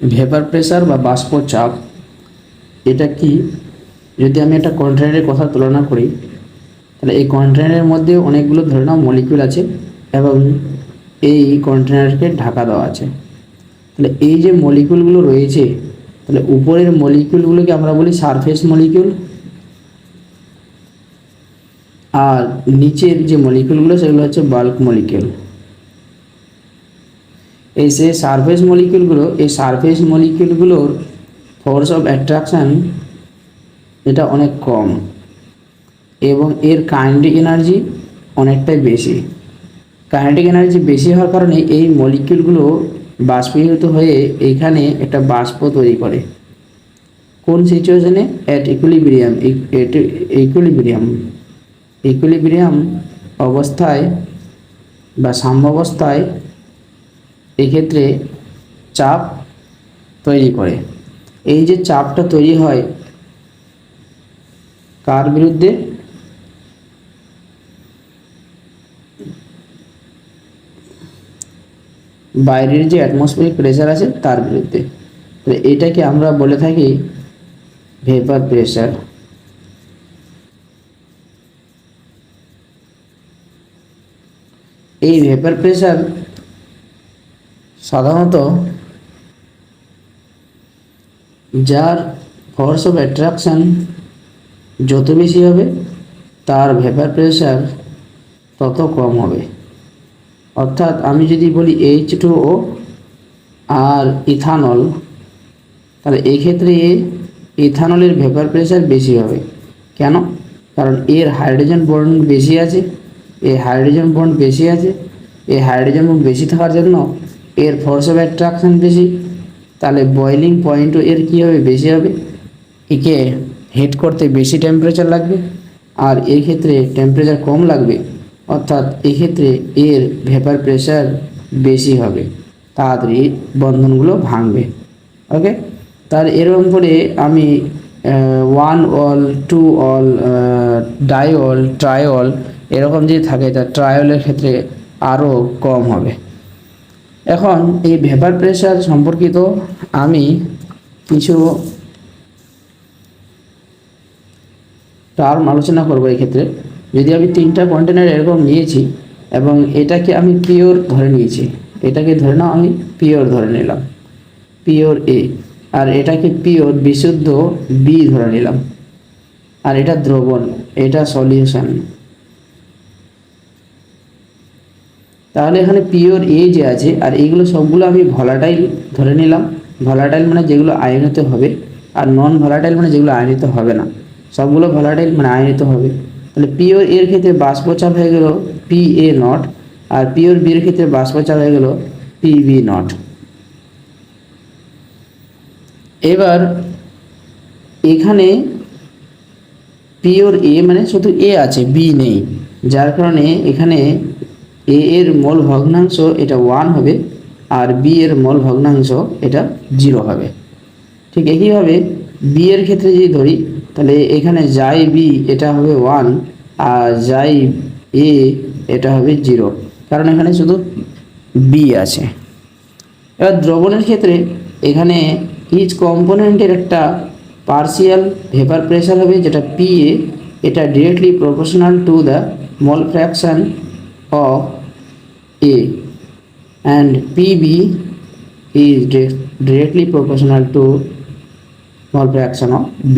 Vapour pressure বা বাষ্প চাপ এটা কি, যদি আমি একটা কন্টেনারের কথা তুলনা করি, তাহলে এই কন্টেনারের মধ্যে অনেকগুলো ধরে নাও মলিকিউল আছে এবং এই কন্টেনারকে ঢাকা দেওয়া আছে। তাহলে এই যে মলিকিউলগুলো রয়েছে, তাহলে উপরের মলিকিউলগুলোকে আমরা বলি সারফেস মলিকিউল, আর নিচের যে মলিকিউলগুলো সেগুলো হচ্ছে বাল্ক মলিকিউল। এই যে সারফেস মলিকিউলগুলো, এই সারফেস মলিকিউলগুলোর ফোর্স অফ অ্যাট্রাকশান এটা অনেক কম এবং এর কাইনেটিক এনার্জি অনেকটাই বেশি। কাইনেটিক এনার্জি বেশি হওয়ার কারণে এই মলিকিউলগুলো বাষ্পীভূত হয়ে এইখানে একটা বাষ্প তৈরি করে। কোন সিচুয়েশনে? At equilibrium. ইকুইলিব্রিয়াম অবস্থায় বা সাম্যাবস্থায় এক্ষেত্রে চাপ তৈরি করে। এই যে চাপটা তৈরি হয় কার বিরুদ্ধে? বাইরের যে অ্যাটমসফিয়ারিক প্রেসার আছে তার বিরুদ্ধে। তো এটাকে আমরা বলে থাকি ভেপার প্রেসার। এই ভেপার প্রেসার সাধারণত যার ফোর্স অফ অ্যাট্রাকশান যত বেশি হবে তার ভেপার প্রেসার তত কম হবে। অর্থাৎ আমি যদি বলি H2O আর ইথানল, তাহলে এই ক্ষেত্রে ইথানলের ভেপার প্রেসার বেশি হবে। কেন? কারণ এর হাইড্রোজেন বন্ড বেশি আছে, এই হাইড্রোজেন বন্ড বেশি আছে, এই হাইড্রোজেন বন্ড বেশি থাকার জন্য এর ফোর্স অফ অ্যাট্রাকশান বেশি। তাহলে বয়লিং পয়েন্টও এর কী হবে? বেশি হবে। একে হিট করতে বেশি টেম্পারেচার লাগবে, আর এই ক্ষেত্রে টেম্পারেচার কম লাগবে, অর্থাৎ এক্ষেত্রে এর ভেপার প্রেসার বেশি হবে, তাড়াতাড়ি বন্ধনগুলো ভাঙবে। ওকে, তার এরকম করে আমি 1 অল, 2 অল, ডাইঅল, ট্রাইঅল এরকম যদি থাকে, তা ট্রাইঅলের ক্ষেত্রে আরও কম হবে। এখন এই ভেপার প্রেসার সম্পর্কিত আমি কিছু টার্ম আলোচনা করব। এক্ষেত্রে যদি আমি 3টা কন্টেনার এরকম নিয়েছি এবং এটাকে আমি পিওর ধরে নিয়েছি, এটাকে ধরে নাও আমি পিওর ধরে নিলাম, পিওর এ, আর এটাকে পিওর বিশুদ্ধ বি ধরে নিলাম, আর এটা দ্রবণ, এটা সলিউশন। তাহলে এখানে পিওর এ যে আছে, আর এইগুলো সবগুলো আমি ভলাটাইল ধরে নিলাম। ভলাটাইল মানে যেগুলো আয়নিত হবে, আর নন ভলাটাইল মানে যেগুলো আয়নিত হবে না। সবগুলো ভলাটাইল মানে আয়নিত হবে। তাহলে পিওর এর ক্ষেত্রে বাষ্পচাপ হয়ে গেল PA0, আর পিওর বির ক্ষেত্রে বাষ্পচাপ হয়ে গেল PB0। এবার এখানে পিওর এ মানে শুধু এ আছে, বি নেই, যার কারণে এখানে এ এর মোল ভগ্নাংশ এটা 1 হবে, আর বি এর মোল ভগ্নাংশ এটা 0 হবে। ঠিক একইভাবে বি এর ক্ষেত্রে যদি ধরি, তাহলে এখানে যাই বি এটা হবে 1, আর যাই এ এটা হবে 0, কারণ এখানে শুধু বি আছে। এবার দ্রবণের ক্ষেত্রে এখানে ইচ কম্পোনেন্টের একটা পার্সিয়াল ভেপার প্রেসার হবে, যেটা PA, এটা directly proportional to the mole fraction of A, and PB is directly proportional to mole fraction of B।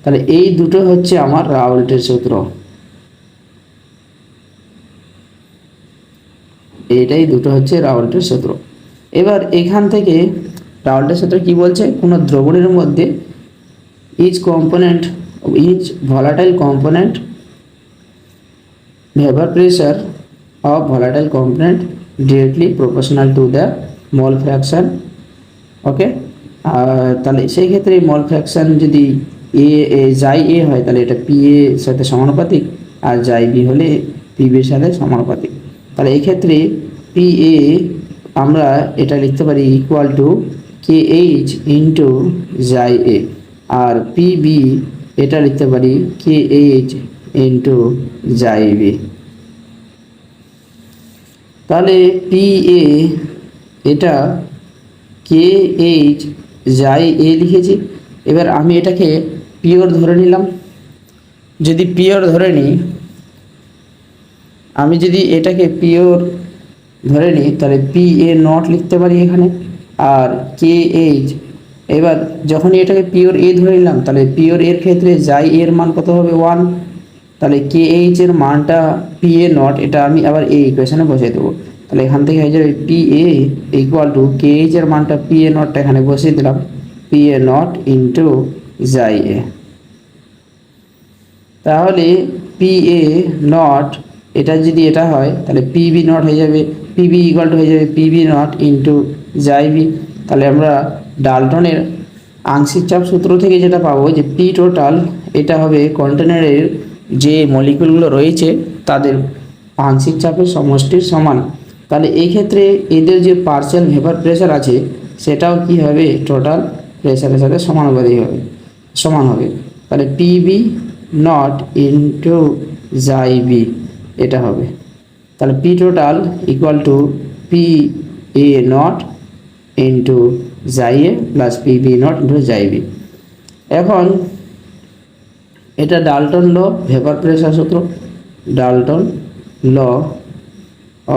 তাহলে এই দুটো হচ্ছে আমার রাওল্টের সূত্র, এইটাই দুটো হচ্ছে রাওল্টের সূত্র। এবার এখান থেকে রাওল্টের সূত্র কি বলছে? কোনো দ্রবণের মধ্যে each component, each volatile component vapor pressure of volatile component directly proportional to the mole fraction। ওকে, তাহলে সেই ক্ষেত্রে মল ফ্র্যাকশন যদি যাই এ হয়, তাহলে এটা পি এর সাথে সমানুপাতিক, আর যাই বি হলে পিবি এর সাথে সমানুপাতিক। তাহলে এই ক্ষেত্রে পি এ আমরা এটা লিখতে পারি equal to KH into chi A, R PB এটা লিখতে পারি KH ইন্টু যাই বি। তাহলে পি এ এটা কে এইচ যাই এ লিখেছি। এবার আমি এটাকে পিওর ধরে নিলাম। যদি পিওর ধরে নিই, আমি যদি এটাকে পিওর ধরে নিই তাহলে পি এ নট লিখতে পারি এখানে, আর কে এইচ। এবার যখনই এটাকে পিওর এ ধরে নিলাম তাহলে পিওর এর ক্ষেত্রে যাই এর মান কত হবে 1, তাহলে কে এইচ এর মানটা পি এ নট, এটা আমি আবার এই ইকুয়েশনে বসিয়ে দেবো। তাহলে এখান থেকে হয়ে যাবে P A equal to K H এর মানটা পি এ নটটা এখানে বসিয়ে দিলাম, P A naught into chi এ। তাহলে পি এ নট এটা যদি এটা হয় তাহলে পিবি নট হয়ে যাবে, পিবি ইকুয়াল টু হয়ে যাবে PB naught into chi B. তাহলে আমরা ডালটনের আংশিক চাপ সূত্র থেকে যেটা পাবো যে পি টোটাল এটা হবে কন্টেনারের যে মলিকুলগুলো রয়েছে তাদের আংশিক চাপের সমষ্টির সমান। তাহলে এই ক্ষেত্রে এদের যে পার্শিয়াল ভেপার প্রেশার আছে সেটাও কি হবে টোটাল প্রেশারের সাথে সমানুপাতিক হবে, সমান হবে। তাহলে P B naught into chi B এটা হবে। তাহলে P total equal to P A naught into chi A plus P B naught into chi B. এখন এটা ডাল্টন ল ভেপার প্রেশার সূত্র, Dalton law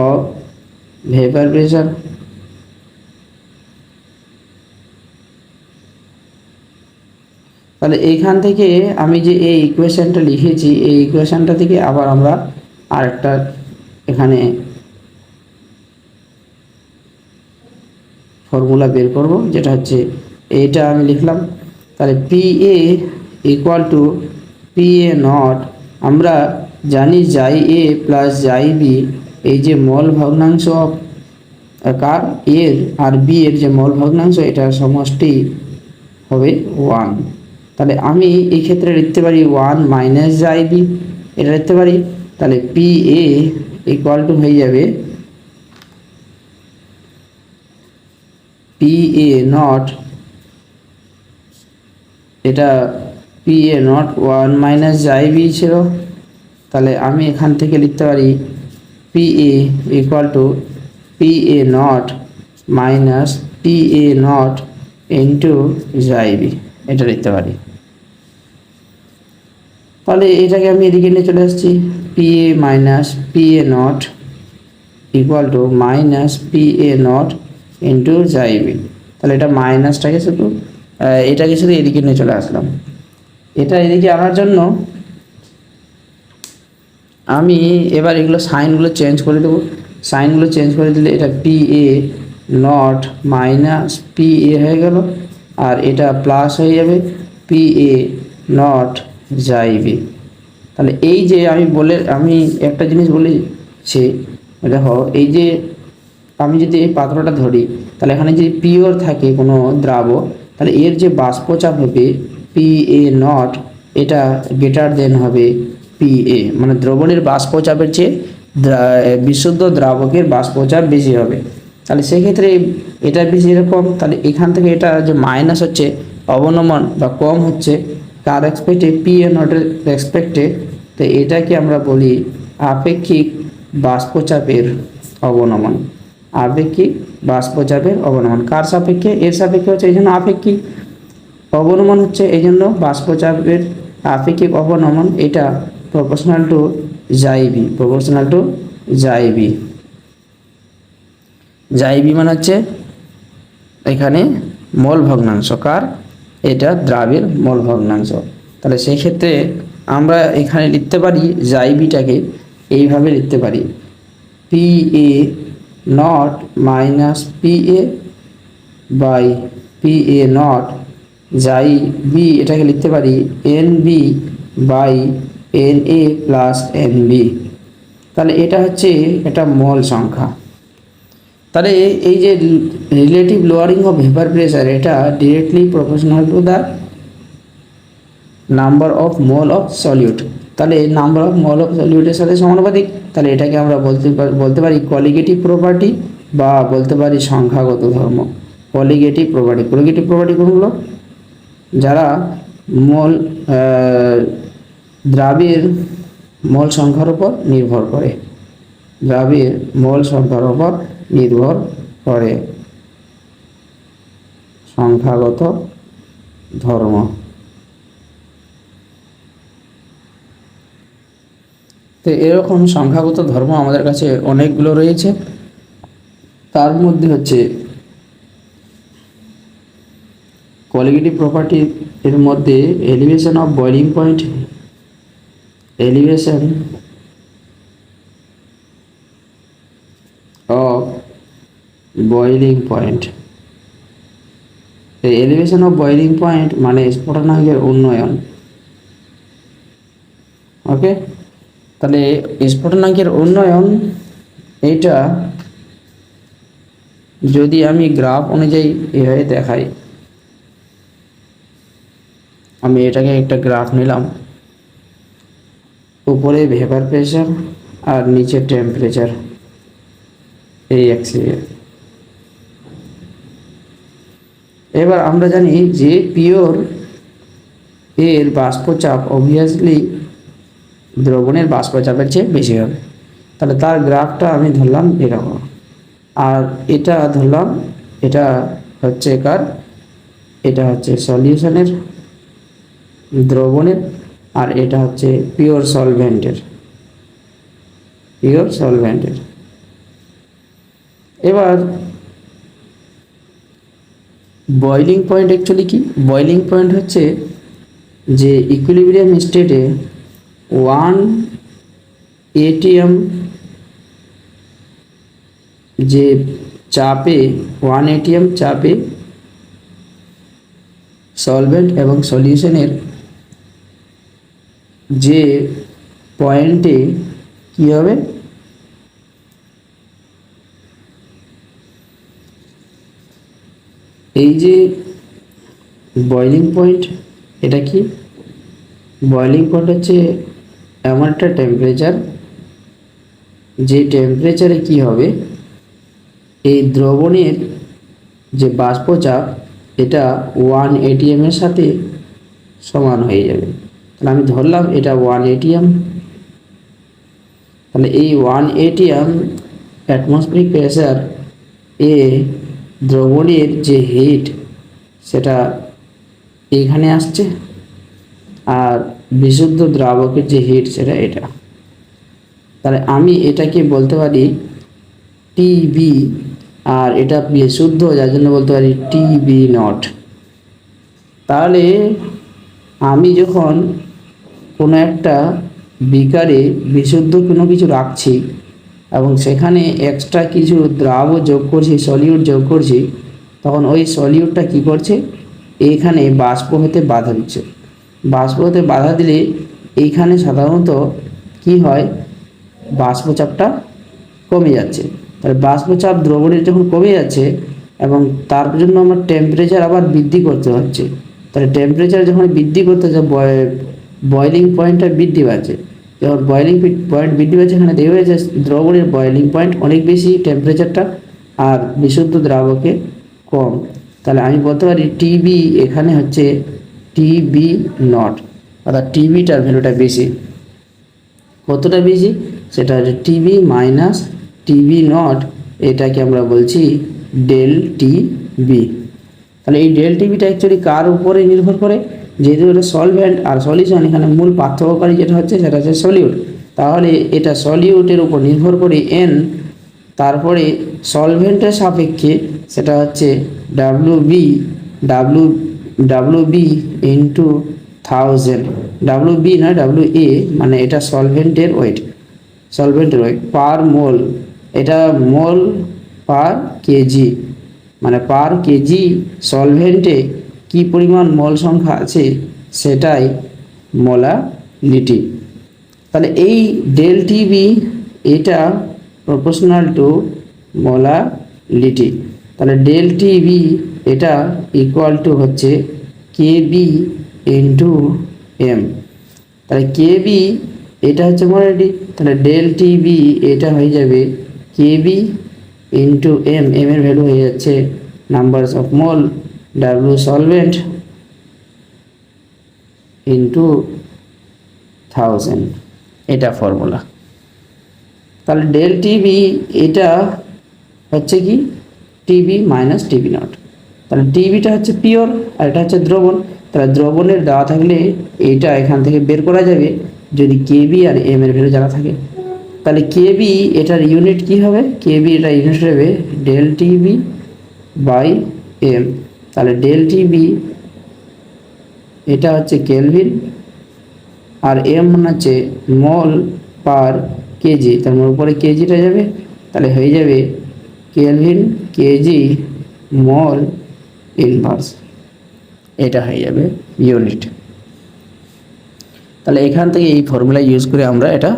of vapour pressure. তাহলে এইখান থেকে আমি যে এই ইকুয়েশনটা লিখেছি এই ইকুয়েশনটা থেকে আবার আমরা আরেকটা এখানে ফর্মুলা বের করব, যেটা হচ্ছে এইটা আমি লিখলাম। তাহলে P A equal to P A not, আমরা জানি যাই এ প্লাস যাই বি এই যে মল ভগ্নাংশ কার এর আর বি এর যে মল ভগ্নাংশ এটা সমষ্টি হবে 1। তাহলে আমি এই ক্ষেত্রে লিখতে পারি 1 মাইনাস যাই বি এটা লিখতে পারি। তাহলে পি এ ইকুয়াল টু হয়ে যাবে পি এ নট, এটা পি এ নট 1 মাইনাস যাই বি ছিল। তাহলে আমি এখান থেকে লিখতে পারি P A equal to P A naught minus P A naught into chi B এটা লিখতে পারি। তাহলে এটাকে আমি এদিকে নিয়ে চলে আসছি, P A minus P A not equal to minus P A naught into chi B. তাহলে এটা মাইনাসটাকে শুধু এটাকে শুধু এদিকে নিয়ে চলে আসলাম। এটা এদিকে আনার জন্য আমি এবার এগুলো সাইনগুলো চেঞ্জ করে দেবো। সাইনগুলো চেঞ্জ করে দিলে এটা P A naught minus P এ হয়ে গেল, আর এটা প্লাস হয়ে যাবে P A naught chi B. তাহলে এই যে আমি একটা জিনিস বলেছি, দেখো এই যে আমি যদি এই পাত্রটা ধরি তাহলে এখানে যদি পিওর থাকে কোনো দ্রাব তাহলে এর যে বাষ্পচাপ হবে পি এ নট এটা গ্রেটার দেন হবে পি এ, মানে দ্রবণের বাষ্পচাপের চেয়ে বিশুদ্ধ দ্রাবকের বাষ্পচাপ বেশি হবে। তাহলে সেক্ষেত্রে এটা বেশি এরকম, তাহলে এখান থেকে এটা যে মাইনাস হচ্ছে অবনমন বা কম হচ্ছে কার রেসপেক্টে পি এ নটের রেসপেক্টে। তো এটাকে আমরা বলি আপেক্ষিক বাষ্পচাপের অবনমন, আপেক্ষিক বাষ্পচাপের অবনমন। কার সাপেক্ষে? এর সাপেক্ষে হচ্ছে এই জন্য আপেক্ষিক, অবনমন হচ্ছে এই জন্য বাষ্পচাপের আপেক্ষিক অবনমন এটা প্রপোর্শনাল টু যাই বি, প্রপোর্শনাল টু যাই বি। যাই বি মানে হচ্ছে এখানে মল ভগ্নাংশ কার, এটা দ্রাবের মল ভগ্নাংশ। তাহলে সেই ক্ষেত্রে আমরা এখানে লিখতে পারি যাই বিটাকে এইভাবে লিখতে পারি P A naught minus P A by P A naught chi B, এটাকে লিখতে পারি N B by N A plus N B. তাহলে এটা হচ্ছে এটা মল সংখ্যা। তাহলে এই যে relative lowering of vapour pressure এটা directly proportional to the number of mole of solute. তাহলে নাম্বার অফ মোল অফ সলিউটের সাথে সমানুপাতিক। তাহলে এটাকে আমরা বলতে পারি কলিগেটিভ প্রপার্টি বা বলতে পারি সংখ্যাগত ধর্ম। কলিগেটিভ প্রপার্টি, কলিগেটিভ প্রপার্টি কোনগুলো? যারা মোল দ্রাবের মোল সংখ্যার উপর নির্ভর করে, দ্রাবের মোল সংখ্যার উপর নির্ভর করে। সংখ্যাগত ধর্ম। তো এরকম সংখ্যাগত ধর্ম আমাদের কাছে অনেকগুলো রয়েছে। তার মধ্যে হচ্ছে কোয়ালিটেটিভ প্রপার্টি এর মধ্যে elevation of boiling point, elevation of boiling point. এই এলিভেশন অফ বয়লিং পয়েন্ট মানে স্ফুটনাঙ্কের উন্নয়ন। ওকে, তাহলে স্ফুটনাঙ্কের উন্নয়ন এইটা যদি আমি গ্রাফ অনুযায়ী এভাবে দেখাই, আমি এটাকে একটা গ্রাফ নিলাম, উপরে ভেপার প্রেশার আর নিচে টেম্পারেচার এই অ্যাক্সিসে। এবার আমরা জানি যে পিওর এর বাষ্পচাপ অবভিয়াসলি দ্রবণের বাষ্পচাপের চেয়ে বেশি হবে। তাহলে তার গ্রাফটা আমি ধরলাম এরকম, আর এটা ধরলাম এটা হচ্ছে কার, এটা হচ্ছে সলিউশনের দ্রবণের, আর এটা হচ্ছে পিওর সলভেন্টের, পিওর সলভেন্টের। এবার বয়লিং পয়েন্ট অ্যাকচুয়ালি কি? বয়লিং পয়েন্ট হচ্ছে যে ইকুইলিব্রিয়াম স্টেটে 1 atm যে চাপে 1 atm চাপে সলভেন্ট এবং সলিউশনের যে পয়েন্টে কি হবে, এই যে বয়লিং পয়েন্ট, এটা কি বয়লিং পয়েন্ট হচ্ছে এমন একটা টেম্পারেচার যে টেম্পারেচারে কি হবে, এই দ্রবণের যে বাষ্পচাপ এটা 1 atm এর সাথে সমান হয়ে যাবে। তাহলে আমি ধরলাম এটা 1 atm। তাহলে এই 1 atm অ্যাটমসফিয়ারিক প্রেসার এ দ্রবণের যে হিট সেটা এইখানে আসছে, আর বিশুদ্ধ দ্রাবকের যে হিট সেটা এটা। তাহলে আমি এটাকে বলতে পারি টিবি, আর এটা বিশুদ্ধ যার জন্য বলতে পারি টিবি নট। তাহলে আমি যখন কোনো একটা বিকারে বিশুদ্ধ কোনো কিছু রাখছি এবং সেখানে এক্সট্রা কিছু দ্রাব যোগ করছি, সলিউট যোগ করছি, তখন ওই সলিউটটা কি করছে, এইখানে বাষ্প হতে বাধা দিচ্ছে। বাষ্প হতে বাধা দিলে এইখানে সাধারণত কি হয়, বাষ্পচাপটা কমে যাচ্ছে। তাহলে বাষ্পচাপ দ্রবণের যখন কমে যাচ্ছে এবং তার জন্য আমার টেম্পারেচার আবার বৃদ্ধি করতে হচ্ছে, তাহলে টেম্পারেচার যখন বৃদ্ধি করতে হচ্ছে বয়লিং পয়েন্টটা বৃদ্ধি পাচ্ছে। যখন বয়লিং পয়েন্ট বৃদ্ধি পাচ্ছে এখানে দেখা যাচ্ছে দ্রবণের বয়লিং পয়েন্ট অনেক বেশি টেম্পারেচারটা, আর বিশুদ্ধ দ্রাবকে কম। তাহলে আমি বলতে পারি টিবি এখানে হচ্ছে টিবি নট, অর্থাৎ টিবিটার ভ্যালুটা বেশি। কতটা বেশি সেটা হচ্ছে টিবি মাইনাস টিবি নট, এটাকে আমরা বলছি ডেল টিবি। তাহলে এই ডেল টিবিটা অ্যাকচুয়ালি কার উপরে নির্ভর করে, যেহেতু এটা সলভেন্ট আর সলিউশন, এখানে মূল পার্থক্যকারী যেটা হচ্ছে সেটা হচ্ছে সলিউট। তাহলে এটা সলিউটের উপর নির্ভর করে এন, তারপরে সলভেন্টের সাপেক্ষে সেটা হচ্ছে ডাব্লু বি ইন্টু 1000, ডাব্লু না WA, মানে এটা সলভেন্টের ওয়েট, সলভেন্টের ওয়েট পার মোল, এটা মোল পার কেজি, মানে পার কেজি সলভেন্টে কি পরিমাণ মোল সংখ্যা আছে সেটাই মোলারিটি। তাহলে এই ডেল টিবি এটা প্রপোর্শনাল টু মোলারিটি। তাহলে ডেল টিবি এটা ইকুয়াল টু হচ্ছে কেবি ইন্টু এম। তাহলে কেবি এটা হচ্ছে মোলারিটি, তাহলে ডেল টিবি এটা হয়ে যাবে কেবি ইন্টু এম। এম এর ভ্যালু হয়ে যাচ্ছে numbers of mole, W solvent into 1000, এটা ফর্মুলা। তাহলে ডেল টিবি এটা হচ্ছে কি টিবি মাইনাস টিবি নট। তাহলে টিবিটা হচ্ছে পিওর আর এটা হচ্ছে দ্রবণ। তাহলে দ্রবণের দেওয়া থাকলে এইটা এখান থেকে বের করা যাবে যদি কেবি আর এম এর ভ্যালু জানা থাকে। তাহলে কেবি এটার ইউনিট কি হবে, কেবি এটা ইউনিট হবে ডেল টিবি বাই এম। তাহলে ডেল টিবি এটা হচ্ছে কেলভিন আর এম মানে হচ্ছে মল পার কেজি, তার মানে উপরে কেজিটা যাবে, তাহলে হয়ে যাবে কেলভিন কেজি মল ইনভার্স, এটা হয়ে যাবে ইউনিট। তাহলে এখান থেকে এই ফর্মুলা ইউজ করে আমরা এটা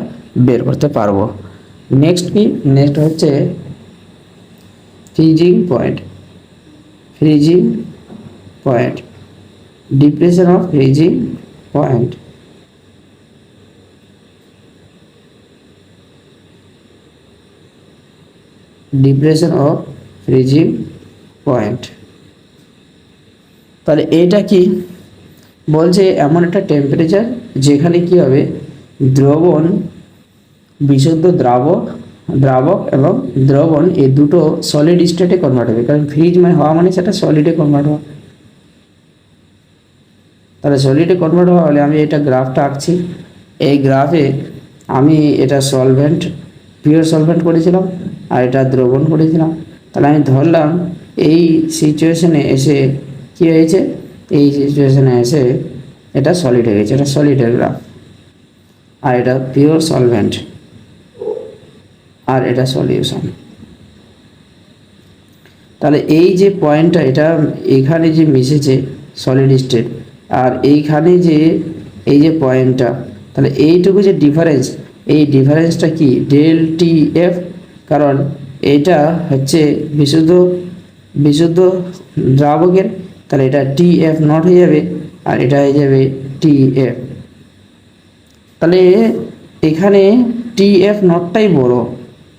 বের করতে পারবো। নেক্সট কি, নেক্সট হচ্ছে freezing point. Freezing point, depression of freezing point. Depression of freezing point, তাহলে এটা কি বলছে, এমন একটা টেম্পারেচার যেখানে কি হবে দ্রবণ, বিশুদ্ধ দ্রাবক এবং দ্রবণ এই দুটো সলিড স্টেটে কনভার্ট হবে, কারণ ফ্রিজ মানে হওয়া মানে সেটা সলিডে কনভার্ট হওয়া। তাহলে সলিডে কনভার্ট হওয়া হলে আমি এটা গ্রাফটা আঁকছি, এই গ্রাফে আমি এটা সলভেন্ট, পিওর সলভেন্ট করেছিলাম আর এটা দ্রবণ করেছিলাম। তাহলে আমি ধরলাম এই সিচুয়েশনে এসে কি হয়েছে, এই সিচুয়েশনে এসে এটা সলিড হয়ে গেছে, এটা সলিডের গ্রাফ আর এটা পিওর সলভেন্ট আর এটা সলিউশন। তাহলে এই যে পয়েন্টটা, এটা এখানে যে মিশেছে সলিড স্টেট আর এইখানে যে এই যে পয়েন্টটা, তাহলে এইটুকু যে ডিফারেন্স, এই ডিফারেন্সটা কি ডেল টি এফ, কারণ এটা হচ্ছে বিশুদ্ধ দ্রাবকের, তাহলে এটা টি এফ নট হয়ে যাবে আর এটা হয়ে যাবে টি এফ। তাহলে এখানে টি এফ নটটাই বড়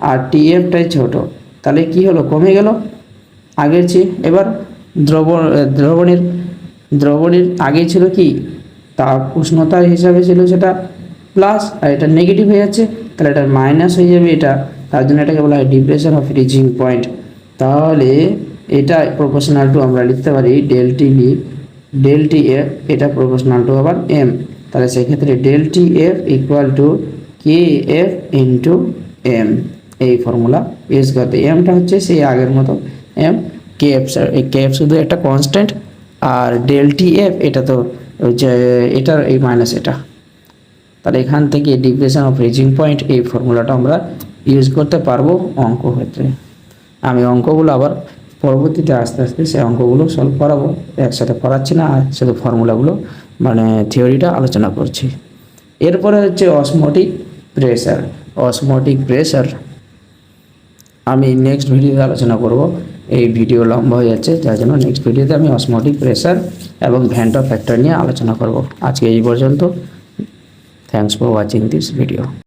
আর টি এফটাই ছোট, তাহলে কি হলো, কমে গেল আগের চেয়ে। এবার দ্রবণের আগে ছিল কি তাপ উষ্ণতা হিসাবে ছিল সেটা প্লাস আর এটা নেগেটিভ হয়ে যাচ্ছে, তাহলে এটা মাইনাস হয়ে যাবে এটা, তার জন্য এটাকে বলা হয় ডিপ্রেশন অফ ফ্রিজিং পয়েন্ট। তাহলে এটা প্রপোর্শনাল টু আমরা লিখতে পারি ডেল টি এফ, এটা প্রপোর্শনাল টু আবার এম, তাহলে সেক্ষেত্রে del T F equal to K F into M, এই ফর্মুলা ইউজ করতে। এমটা হচ্ছে সেই আগের মতো এম, কে এফ শুধু একটা কনস্ট্যান্ট আর ডেল টি এফ এটা তো এটার এই মাইনাস এটা। তাহলে এখান থেকে ডিপ্রেশন অফ ফ্রিজিং পয়েন্ট এই ফর্মুলাটা আমরা ইউজ করতে পারবো অঙ্ক ক্ষেত্রে। আমি অঙ্কগুলো আবার পরবর্তীতে আস্তে আস্তে সেই অঙ্কগুলো সলভ করাবো, একসাথে করাচ্ছি না, আর শুধু ফর্মুলাগুলো মানে থিওরিটা আলোচনা করছি। এরপরে হচ্ছে অসমোটিক প্রেসার আমি নেক্সট ভিডিওতে আলোচনা করব। এই ভিডিও লম্বা হয়ে যাচ্ছে, যার জন্য নেক্সট ভিডিওতে আমি অসমোটিক প্রেসার এবং ভ্যান্টো ফ্যাক্টর নিয়ে আলোচনা করব। আজকে এই পর্যন্ত। Thanks for watching this video.